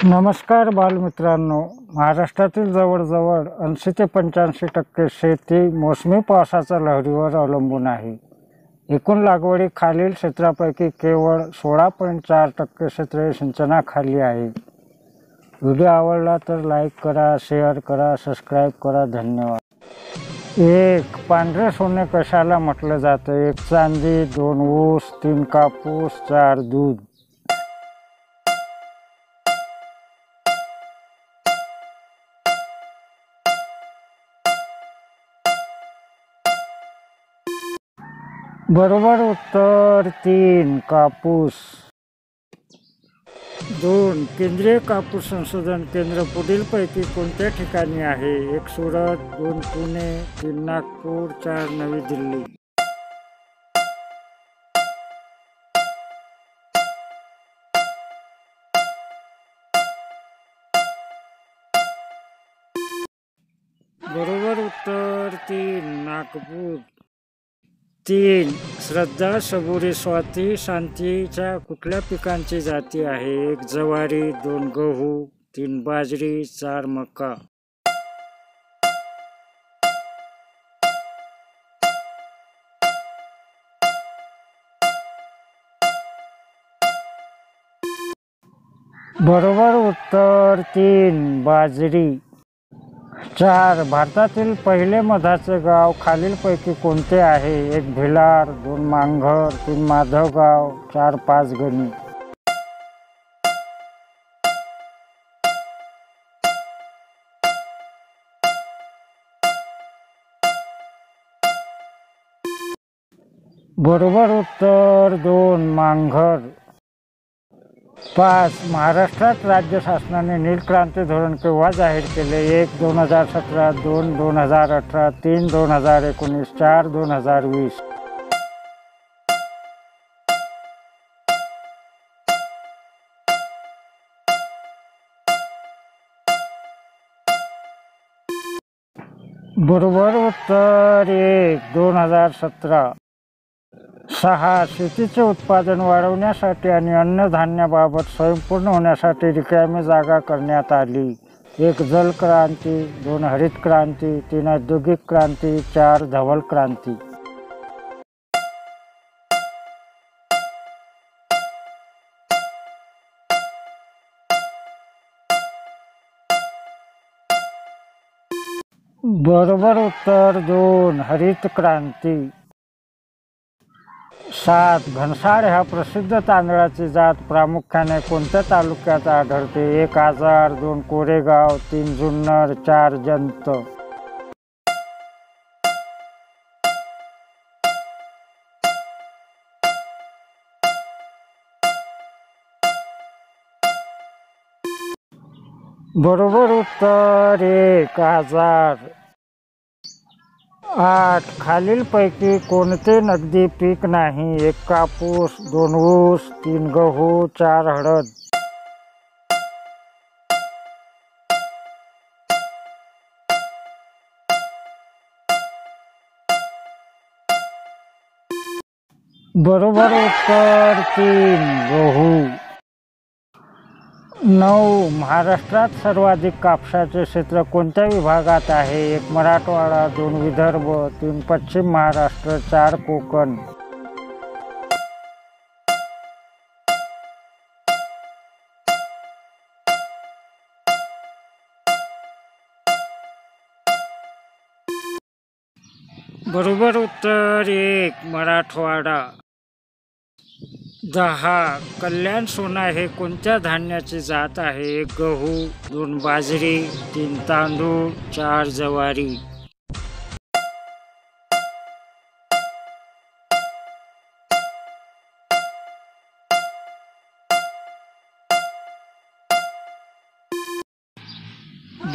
नमस्कार बालमित्रांनो, महाराष्ट्रातील जवळजवळ 80 ते 85% शेती मोसमी पावसाच्या लहरीवर अवलंबून आहे. एकूण लागवडी खालील क्षेत्रापैकी केवळ 16.4% क्षेत्र सिंचनाखाली आहे. व्हिडिओ आवडला तर लाईक करा, शेअर करा, सबस्क्राईब करा. धन्यवाद. 1. पांढरे सोने कशाला म्हटलं जातं? 1 चांदी, 2 ऊस, 3 कापूस, 4 दूध. बरोबर उत्तर 3 कापूस. 2. केंद्रीय कापूस संशोधन केंद्र पुढीलपैकी कोणत्या ठिकाणी आहे? 1 सुरत, 2 पुणे, 3 नागपूर, 4 नवी दिल्ली. बरोबर उत्तर 3 नागपूर. 3. श्रद्धा, सबुरी, स्वाती, शांतीच्या कुठल्या पिकांची जाती आहे? 1 ज्वारी, 2 गहू, 3 बाजरी, 4 मका. बरोबर उत्तर 3 बाजरी. 4. भारतातील पहिले मधाचे गाव खालीलपैकी कोणते आहे? 1 भिलार, 2 मांघर, 3 माधवगाव, 4 पाचगणी. बरोबर उत्तर 2 मांघर. 5. महाराष्ट्रात राज्य शासनाने नील क्रांती धोरण केव्हा जाहीर केले? 1 2017, 2 2018, 3 2019, 4 2020. बरोबर उत्तर 1 2017. 6. शेतीचे उत्पादन वाढवण्यासाठी आणि अन्नधान्याबाबत स्वयंपूर्ण होण्यासाठी रिकामी जागा करण्यात आली. 1 जल क्रांती, 2 हरित क्रांती, 3 औद्योगिक क्रांती, 4 धवल क्रांती. बरोबर उत्तर 2 हरित क्रांती. 7. घनसाळ ह्या प्रसिद्ध तांदळाची जात प्रामुख्याने कोणत्या तालुक्यात आढळते? 1 आजार, 2 कोरेगाव, 3 जुन्नर, 4 जंत. बरोबर उत्तर 1 आजार. 8. खालीलपैकी कोणते नगदी पीक नाही? 1 कापूस, 2 ऊस, 3 गहू, 4 हळद. बरोबर उत्तर 3 गहू. 9. महाराष्ट्रात सर्वाधिक कापसाचे क्षेत्र कोणत्या विभागात आहे? 1 मराठवाडा, 2 विदर्भ, 3 पश्चिम महाराष्ट्र, 4 कोकण. बरोबर उत्तर 1 मराठवाडा. 10. कल्याण सोना हे कोणत्या धान्याची जात आहे? 1 गहू, 2 बाजरी, 3 तांदूळ, 4 ज्वारी.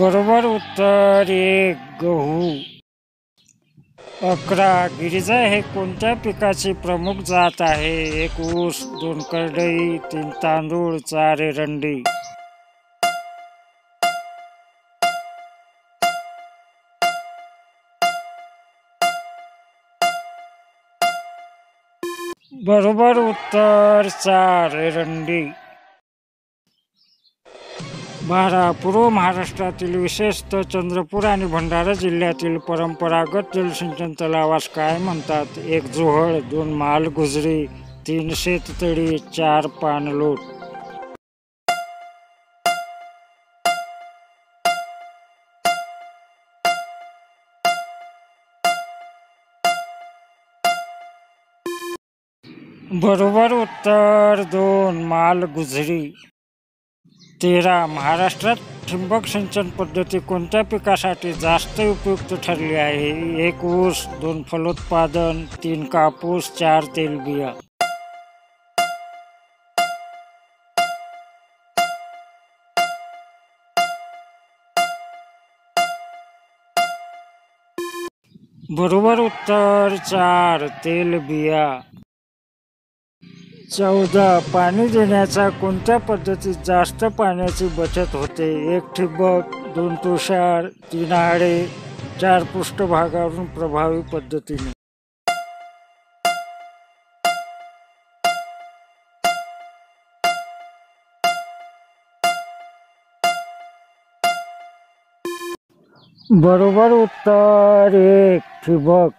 बरोबर उत्तर 1 गहू. 11. गिरिजा हे कोणत्या पिकाची प्रमुख जात आहे? 1 ऊस, 2 करडई, 3 तांदूळ, 4 एरंडी. बरोबर उत्तर 4 एरंडी. पूर्व महाराष्ट्रातील विशेषतः चंद्रपूर आणि भंडारा जिल्ह्यातील परंपरागत जलसिंचन तलावास काय म्हणतात? 1 जोहळ, 2 मालगुजरी, 3 शेततळी, 4 पाणलोट. बरोबर उत्तर 2 मालगुजरी. 13. महाराष्ट्रात ठिबक सिंचन पद्धती कोणत्या पिकासाठी जास्त उपयुक्त ठरली आहे? 1 ऊस, 2 फलोत्पादन, 3 कापूस, 4 तेलबिया. बरोबर उत्तर 4 तेलबिया. 14. पाणी देण्याच्या कोणत्या पद्धतीत जास्त पाण्याची बचत होते? 1 ठिबक, 2 तुषार, 3 आळे, 4 पृष्ठभागावरून प्रभावी पद्धतीने. बरोबर उत्तर 1 ठिबक.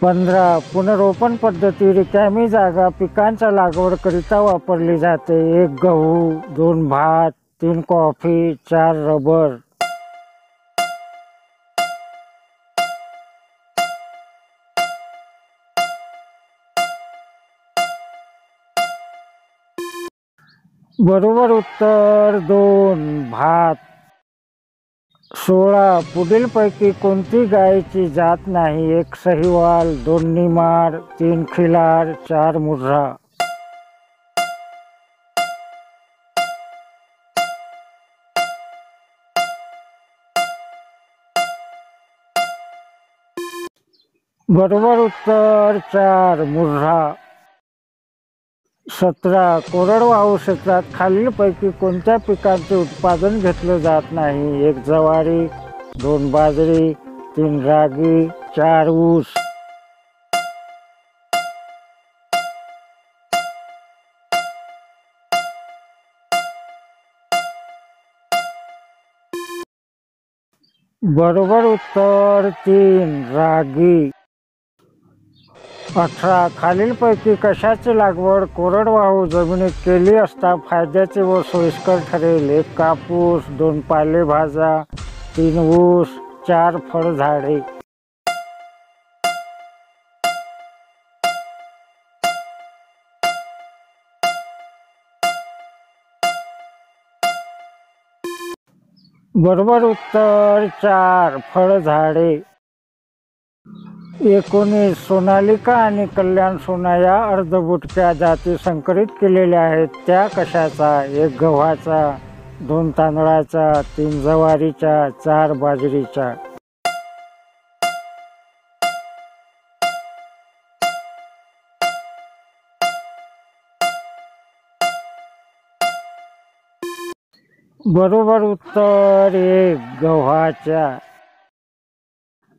15. पुनरोपण पद्धती रिकामी जागा पिकांच्या लागवडकरिता वापरली जाते. 1 गहू, 2 भात, 3 कॉफी, 4 रबर. बरोबर उत्तर 2 भात. 16. पुढीलपैकी कोणती गायीची जात नाही? 1 सहीवाल, 2 निमाड, 3 खिलार, 4 मुर्रा. बरोबर उत्तर 4 मुर्रा. 17. कोरडवाहू क्षेत्रात खालीलपैकी कोणत्या पिकांचे उत्पादन घेतले जात नाही? 1 ज्वारी, 2 बाजरी, 3 रागी, 4 ऊस. बरोबर उत्तर 3 रागी. 18. खालीलपैकी कशाची लागवड कोरडवाहू जमिनीत केली असता फायद्याची व सोयीस्कर ठरेल? 1 कापूस, 2 पालेभाज्या, 3 ऊस, 4 फळझाडे. बरोबर उत्तर 4 फळझाडे. 19. सोनालिका आणि कल्याण सोना या अर्धबुटक्या जाती संकरित केलेल्या आहेत, त्या कशाचा? 1 गव्हाचा, 2 तांदळाचा, 3 ज्वारीच्या, 4 बाजरीच्या. बरोबर उत्तर 1 गव्हाच्या.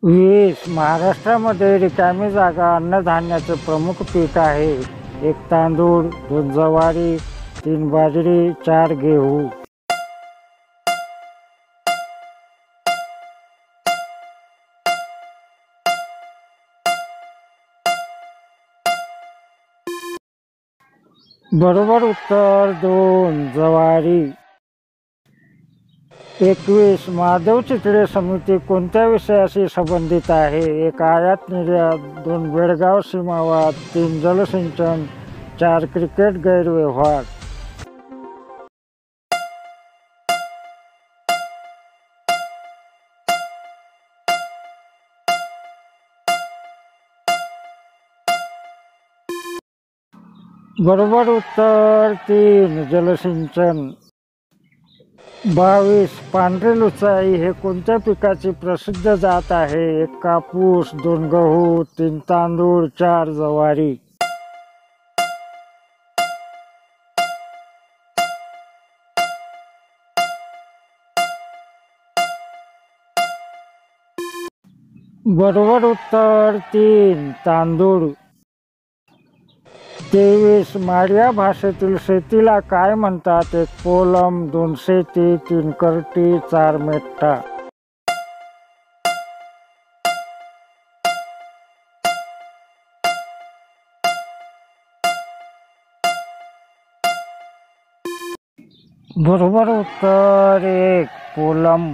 20. महाराष्ट्रामध्ये रिकामी जागा अन्नधान्याचे प्रमुख पीक आहे. 1 तांदूळ, 2 ज्वारी, 3 बाजरी, 4 गहू. बरोबर उत्तर 2 ज्वारी. 21. महादेव चितळे समिती कोणत्या विषयाशी संबंधित आहे? 1 आयात निर्यात, 2 बेळगाव सीमावाद, 3 जलसिंचन, 4 क्रिकेट गैरव्यवहार. बरोबर उत्तर 3 जलसिंचन. 22. पांढरी लुचाई हे कोणत्या पिकाची प्रसिद्ध जात आहे? 1 कापूस, 2 गहू, 3 तांदूळ, 4 ज्वारी. बरोबर उत्तर 3 तांदूळ. 23 माडिया भाषेतील शेतीला काय म्हणतात? 1 पोलम, 2 शेती, 3 करटी, 4 मेट्टा. बरोबर उत्तर 1 पोलम.